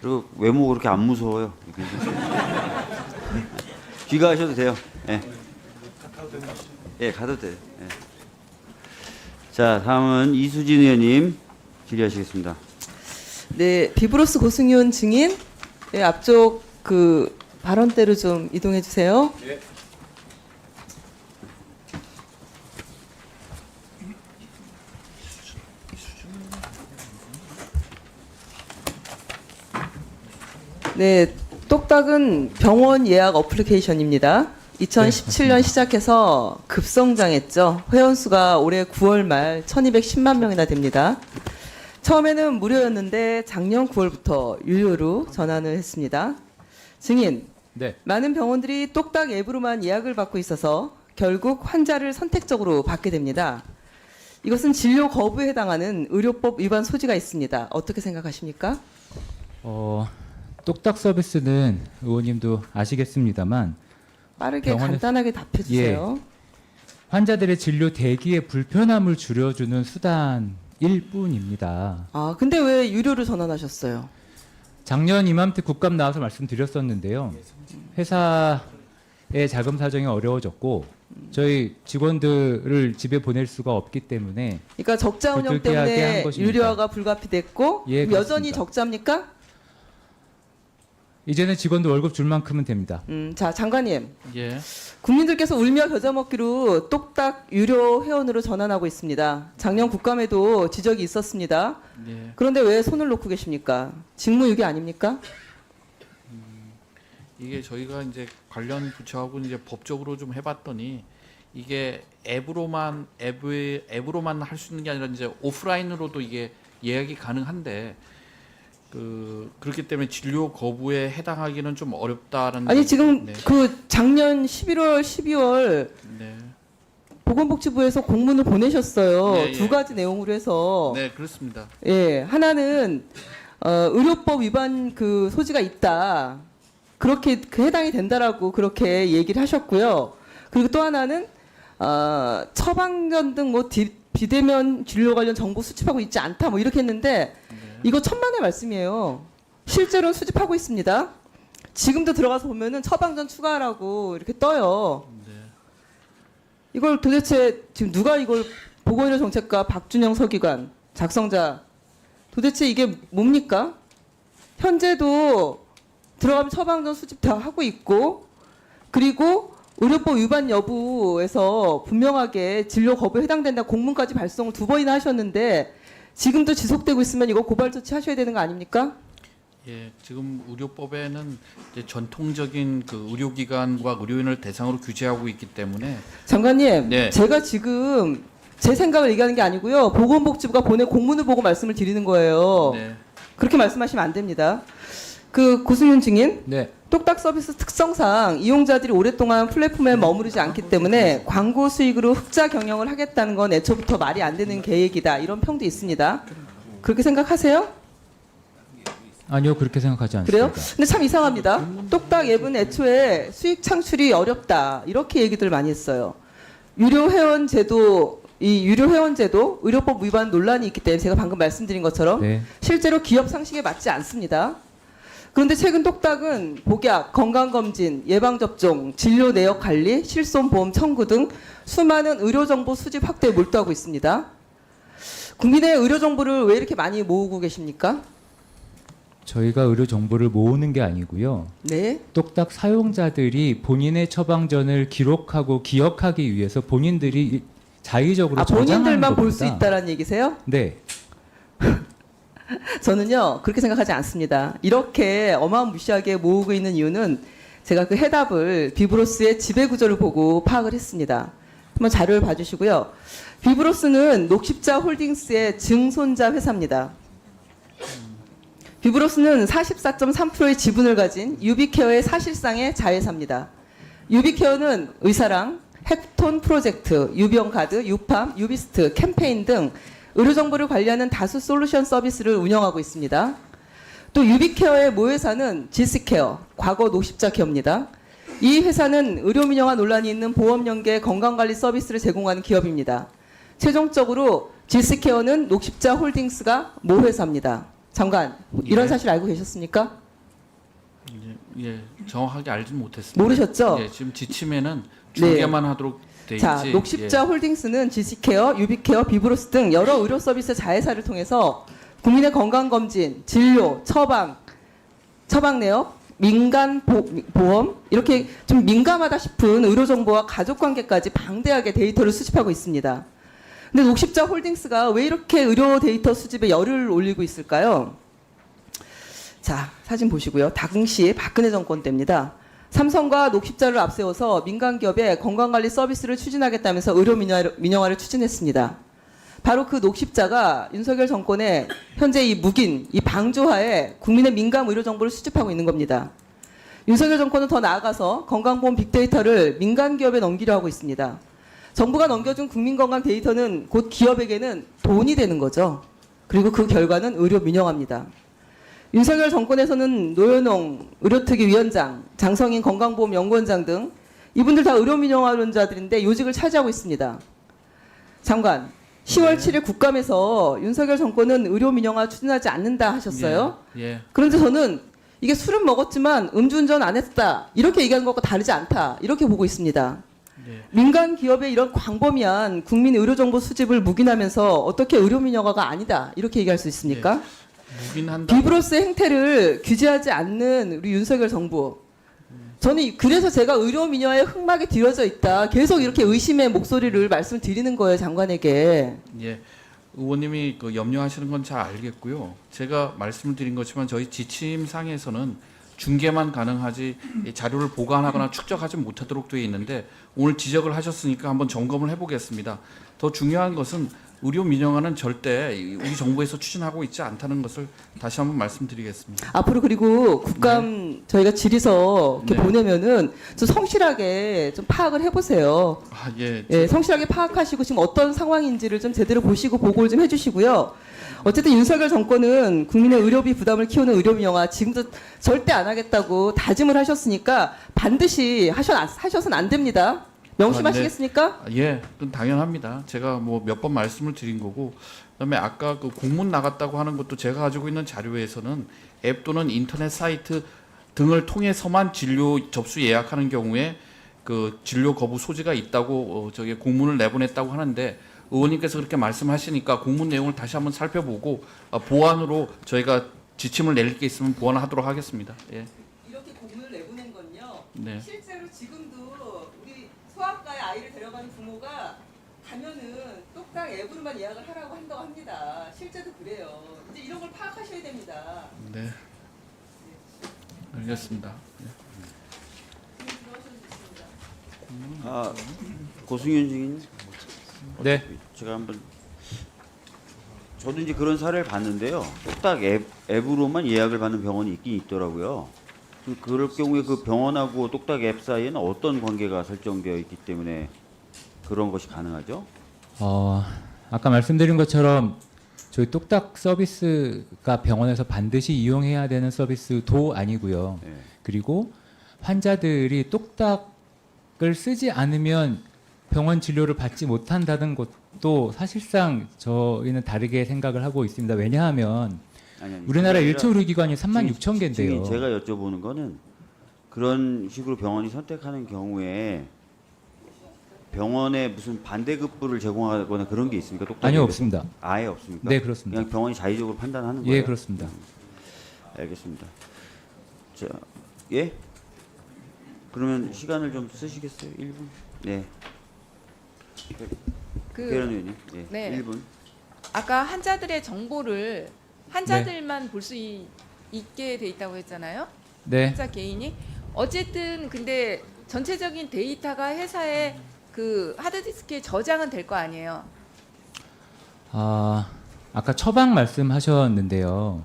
그리고 외모가 그렇게 안 무서워요. 귀가하셔도 돼요. 예. 예, 가도 돼요. 예. 자, 다음은 이수진 의원님 질의하시겠습니다. 네, 비브로스 고승윤 증인, 네, 앞쪽 그 발언대로 좀 이동해 주세요. 예. 네, 똑딱은 병원 예약 어플리케이션입니다. 2017년 시작해서 급성장했죠. 회원수가 올해 9월 말 1210만 명이나 됩니다. 처음에는 무료였는데 작년 9월부터 유료로 전환을 했습니다. 증인, 네. 많은 병원들이 똑딱 앱으로만 예약을 받고 있어서 결국 환자를 선택적으로 받게 됩니다. 이것은 진료 거부에 해당하는 의료법 위반 소지가 있습니다. 어떻게 생각하십니까? 똑딱 서비스는 의원님도 아시겠습니다만 빠르게 병원에서- 간단하게 답해 주세요. 환자들의 진료 대기의 불편함을 줄여주는 수단일 뿐입니다. 아, 근데 왜 유료로 전환하셨어요? 작년 이맘때 국감 나와서 말씀드렸었는데요. 회사의 자금 사정이 어려워졌고 저희 직원들을 집에 보낼 수가 없기 때문에 그러니까 적자 운영 부득이하게 한 때문에 것입니다. 유료화가 불가피됐고 예, 그럼 여전히 그렇습니다. 적자입니까? 이제는 직원들 월급 줄 만큼은 됩니다. 자, 장관님. 예. 국민들께서 울며 겨자 먹기로 똑딱 유료 회원으로 전환하고 있습니다. 작년 국감에도 지적이 있었습니다. 예. 그런데 왜 손을 놓고 계십니까? 직무유기 아닙니까? 이게 저희가 이제 관련 부처하고 이제 법적으로 좀 해봤더니 이게 앱으로만 할 수 있는 게 아니라 이제 오프라인으로도 이게 예약이 가능한데 그렇기 때문에 진료 거부에 해당하기는 좀 어렵다는. 아니 지금 네. 그 작년 11월, 12월 네. 보건복지부에서 공문을 보내셨어요. 네, 예. 두 가지 내용으로 해서. 네, 그렇습니다. 예, 하나는 의료법 위반 그 소지가 있다. 그렇게 해당이 된다라고 그렇게 얘기를 하셨고요. 그리고 또 하나는 처방전 등 뭐 비대면 진료 관련 정보 수집하고 있지 않다 뭐 이렇게 했는데 이거 천만의 말씀이에요. 실제로는 수집하고 있습니다. 지금도 들어가서 보면은 처방전 추가라고 이렇게 떠요. 네. 이걸 도대체 지금 누가 이걸 보건의료정책과 박준영 서기관 작성자 도대체 이게 뭡니까? 현재도 들어가면 처방전 수집 다 하고 있고 그리고 의료법 위반 여부에서 분명하게 진료 거부에 해당된다 공문까지 발송을 2번이나 하셨는데 지금도 지속되고 있으면 이거 고발 조치하셔야 되는 거 아닙니까? 예, 지금 의료법에는 이제 전통적인 그 의료기관과 의료인을 대상으로 규제하고 있기 때문에. 장관님, 네. 제가 지금 제 생각을 얘기하는 게 아니고요. 보건복지부가 보낸 공문을 보고 말씀을 드리는 거예요. 네. 그렇게 말씀하시면 안 됩니다. 그 고승윤 증인, 네. 똑딱 서비스 특성상 이용자들이 오랫동안 플랫폼에 머무르지 않기 때문에 광고 수익으로 흑자 경영을 하겠다는 건 애초부터 말이 안 되는 계획이다. 이런 평도 있습니다. 그렇게 생각하세요? 아니요, 그렇게 생각하지 않습니다. 그래요? 근데 참 이상합니다. 똑딱 앱은 애초에 수익 창출이 어렵다. 이렇게 얘기들 많이 했어요. 유료 회원 제도, 이 유료 회원 제도 의료법 위반 논란이 있기 때문에 제가 방금 말씀드린 것처럼 네. 실제로 기업 상식에 맞지 않습니다. 그런데 최근 똑딱은 복약, 건강검진, 예방접종, 진료 내역 관리, 실손보험 청구 등 수많은 의료정보 수집 확대에 몰두하고 있습니다. 국민의 의료정보를 왜 이렇게 많이 모으고 계십니까? 저희가 의료 정보를 모으는 게 아니고요. 네. 똑딱 사용자들이 본인의 처방전을 기록하고 기억하기 위해서 본인들이 자의적으로 저장하는 본인들만 볼 수 겁니다. 있다라는 얘기세요? 네. 저는요 그렇게 생각하지 않습니다. 이렇게 어마무시하게 모으고 있는 이유는 제가 그 해답을 비브로스의 지배 구조를 보고 파악을 했습니다. 한번 자료를 봐주시고요. 비브로스는 녹십자 홀딩스의 증손자 회사입니다. 비브로스는 44.3%의 지분을 가진 유비케어의 사실상의 자회사입니다. 유비케어는 의사랑, 헥톤 프로젝트, 유병카드, 유팜, 유비스트, 캠페인 등 의료정보를 관리하는 다수 솔루션 서비스를 운영하고 있습니다. 또 유비케어의 모회사는 지스케어, 과거 녹십자 케어입니다. 이 회사는 의료민영화 논란이 있는 보험연계 건강관리 서비스를 제공하는 기업입니다. 최종적으로 지스케어는 녹십자 홀딩스가 모회사입니다. 장관, 이런 예. 사실 알고 계셨습니까? 예, 정확하게 알지는 못했습니다. 모르셨죠? 예, 지금 지침에는 네. 중개만 하도록 돼 있지. 자, 녹십자 홀딩스는 지식케어, 유비케어, 비브로스 등 여러 의료 서비스 자회사를 통해서 국민의 건강 검진, 진료, 처방 내역, 민간 보험 이렇게 좀 민감하다 싶은 의료 정보와 가족 관계까지 방대하게 데이터를 수집하고 있습니다. 근데 녹십자 홀딩스가 왜 이렇게 의료 데이터 수집에 열을 올리고 있을까요? 자, 사진 보시고요. 당시 박근혜 정권 때입니다. 삼성과 녹십자를 앞세워서 민간 기업의 건강관리 서비스를 추진하겠다면서 의료 민영화를 추진했습니다. 바로 그 녹십자가 윤석열 정권의 현재 이 묵인, 이 방조하에 국민의 민감 의료 정보를 수집하고 있는 겁니다. 윤석열 정권은 더 나아가서 건강보험 빅데이터를 민간 기업에 넘기려 하고 있습니다. 정부가 넘겨준 국민건강 데이터는 곧 기업에게는 돈이 되는 거죠. 그리고 그 결과는 의료 민영화입니다. 윤석열 정권에서는 노현홍 의료특위 위원장, 장성인 건강보험연구원장 등 이분들 다 의료민영화론자들인데 요직을 차지하고 있습니다. 장관, 10월 7일 국감에서 윤석열 정권은 의료민영화 추진하지 않는다 하셨어요. 예. 그런데 저는 이게 술은 먹었지만 음주운전 안 했다 이렇게 얘기하는 것과 다르지 않다 이렇게 보고 있습니다. 예. 민간 기업의 이런 광범위한 국민 의료정보 수집을 묵인하면서 어떻게 의료민영화가 아니다 이렇게 얘기할 수 있습니까? 묵인한다. 비브로스의 행태를 규제하지 않는 우리 윤석열 정부. 저는 그래서 제가 의료민영화의 흑막에 뒤어져 있다. 계속 이렇게 의심의 목소리를 말씀드리는 거예요, 장관에게. 예. 의원님이 그 염려하시는 건 잘 알겠고요. 제가 말씀을 드린 것지만 저희 지침상에서는 중개만 가능하지 이 자료를 보관하거나 축적하지 못하도록 되어 있는데 오늘 지적을 하셨으니까 한번 점검을 해보겠습니다. 더 중요한 것은 의료 민영화는 절대 우리 정부에서 추진하고 있지 않다는 것을 다시 한번 말씀드리겠습니다. 앞으로 그리고 국감 저희가 질의서 이렇게 네. 보내면은 좀 성실하게 좀 파악을 해보세요. 아, 예. 예, 성실하게 파악하시고 지금 어떤 상황인지를 좀 제대로 보시고 보고를 좀 해주시고요. 어쨌든 윤석열 정권은 국민의 의료비 부담을 키우는 의료민영화 지금도 절대 안 하겠다고 다짐을 하셨으니까 반드시 하셔서는 안 됩니다. 명심하시겠습니까? 예, 그건 당연합니다. 제가 뭐 몇 번 말씀을 드린 거고, 그다음에 아까 그 공문 나갔다고 하는 것도 제가 가지고 있는 자료에서는 앱 또는 인터넷 사이트 등을 통해서만 진료 접수 예약하는 경우에 그 진료 거부 소지가 있다고 저기 공문을 내보냈다고 하는데 의원님께서 그렇게 말씀하시니까 공문 내용을 다시 한번 살펴보고 보완으로 저희가 지침을 내릴 게 있으면 보완하도록 하겠습니다. 예. 이렇게 공문을 내보낸 건요. 네. 실제로 지금도 우리 소아과에 아이를 데려가는 부모가 가면은 똑딱 앱으로만 예약을 하라고 한다고 합니다. 실제도 그래요. 이제 이런 걸 파악하셔야 됩니다. 네. 알겠습니다. 아, 고승현 증인. 네. 제가 한번 저도 이제 그런 사례를 봤는데요. 딱 앱으로만 예약을 받는 병원이 있긴 있더라고요. 그럴 경우에 그 병원하고 똑딱 앱 사이에는 어떤 관계가 설정되어 있기 때문에 그런 것이 가능하죠? 아까 말씀드린 것처럼 저희 똑딱 서비스가 병원에서 반드시 이용해야 되는 서비스도 아니고요. 네. 그리고 환자들이 똑딱을 쓰지 않으면 병원 진료를 받지 못한다는 것도 사실상 저희는 다르게 생각을 하고 있습니다. 왜냐하면 아니, 우리나라 그게 일체 아니라 의료기관이 36,000개인데요. 증인, 제가 여쭤보는 거는 그런 식으로 병원이 선택하는 경우에 병원에 무슨 반대급부를 제공하거나 그런 게 있습니까? 똑딱 아니요, 앱에서? 없습니다. 아예 없습니까? 네, 그렇습니다. 그냥 병원이 자의적으로 판단하는 거예요? 예, 그렇습니다. 알겠습니다. 자, 예? 그러면 시간을 좀 쓰시겠어요? 1분? 네. 배런 의원님. 예. 네. 1분. 아까 환자들의 정보를 환자들만 볼 수 있게 돼 있다고 했잖아요. 네. 환자 개인이 어쨌든 근데 전체적인 데이터가 회사의 그 하드디스크에 저장은 될 거 아니에요. 아까 처방 말씀하셨는데요.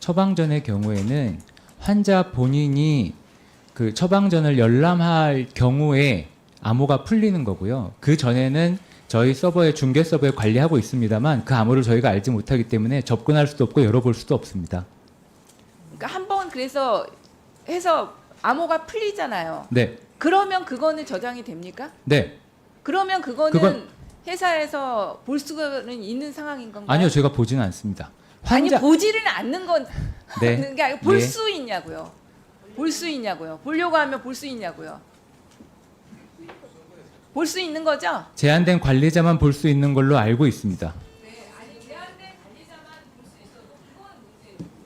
처방전의 경우에는 환자 본인이 그 처방전을 열람할 경우에 암호가 풀리는 거고요. 그 전에는 저희 서버에 중개 서버에 관리하고 있습니다만 그 암호를 저희가 알지 못하기 때문에 접근할 수도 없고 열어볼 수도 없습니다. 그러니까 한 번 그래서 해서 암호가 풀리잖아요. 네, 그러면 그거는 저장이 됩니까? 네. 그러면 그거는 그건- 회사에서 볼 수는 있는 상황인 건가요? 아니요, 제가 보지는 않습니다. 환자 아니 보지는 않는 건 네. 않는 게 아니고 볼 예. 수 있냐고요. 볼 수 있냐고요. 보려고 하면 볼 수 있냐고요. 볼 수 있는 거죠? 제한된 관리자만 볼 수 있는 걸로 알고 있습니다. 네, 아니 제한된 관리자만 볼 수 있어도 그건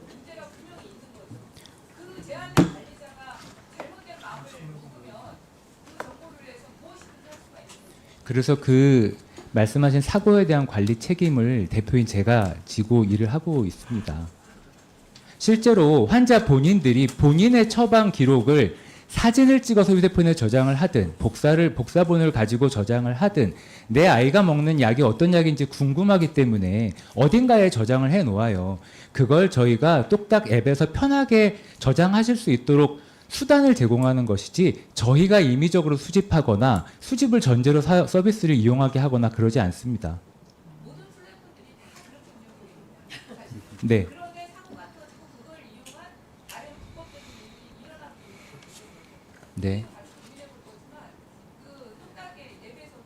문제가 분명히 있는 거죠. 그 제한된 관리자가 잘못된 마음을 먹으면 그 정보를 위해서 무엇이든 할 수가 있는 거죠. 그래서 그 말씀하신 사고에 대한 관리 책임을 대표인 제가 지고 일을 하고 있습니다. 실제로 환자 본인들이 본인의 처방 기록을 사진을 찍어서 휴대폰에 저장을 하든 복사본을 가지고 저장을 하든 내 아이가 먹는 약이 어떤 약인지 궁금하기 때문에 어딘가에 저장을 해 놓아요. 그걸 저희가 똑딱 앱에서 편하게 저장하실 수 있도록 수단을 제공하는 것이지 저희가 임의적으로 수집하거나 수집을 전제로 서비스를 이용하게 하거나 그러지 않습니다. 네. 그런데 사고 나타나고 그걸 이용한 다른 불법적인 일이 일어나고 네. 고민해 볼 거지만 그 똑딱의 앱에서도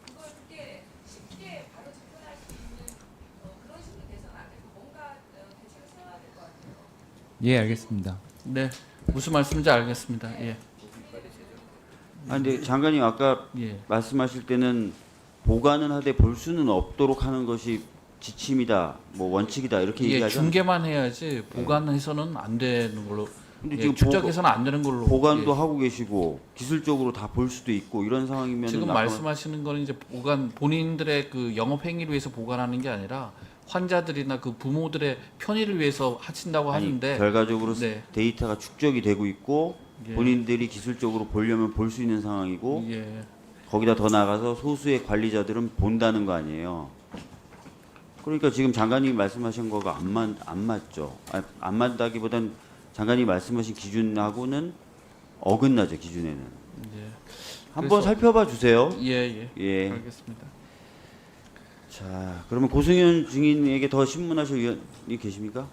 그걸 그렇게 쉽게 바로 접근할 수 있는 그런 식으로 돼서는 안 되고 뭔가 대책을 세워야 될 것 같아요. 예, 알겠습니다. 네, 무슨 말씀인지 알겠습니다. 예, 아 근데 장관님 아까 예. 말씀하실 때는 보관은 하되 볼 수는 없도록 하는 것이 지침이다, 뭐 원칙이다 이렇게 예, 얘기하죠. 중계만 해야지 보관해서는 안 되는 걸로. 근데 예, 지금 축적해서는 안 되는 걸로. 보관도 예. 하고 계시고 기술적으로 다 볼 수도 있고 이런 상황이면 지금 말씀하시는 거는 이제 보관 본인들의 그 영업 행위를 위해서 보관하는 게 아니라 환자들이나 그 부모들의 편의를 위해서 하신다고 하는데 결과적으로 네. 데이터가 축적이 되고 있고 예. 본인들이 기술적으로 보려면 볼 수 있는 상황이고 예. 거기다 더 나가서 소수의 관리자들은 본다는 거 아니에요. 그러니까 지금 장관님이 말씀하신 거가 안 맞죠. 안 맞다기보단 장관님이 말씀하신 기준하고는 어긋나죠, 기준에는. 예. 한번 그래서- 살펴봐 주세요. 예, 예. 예. 알겠습니다. 자, 그러면 고승현 증인에게 더 신문하실 의원이 계십니까?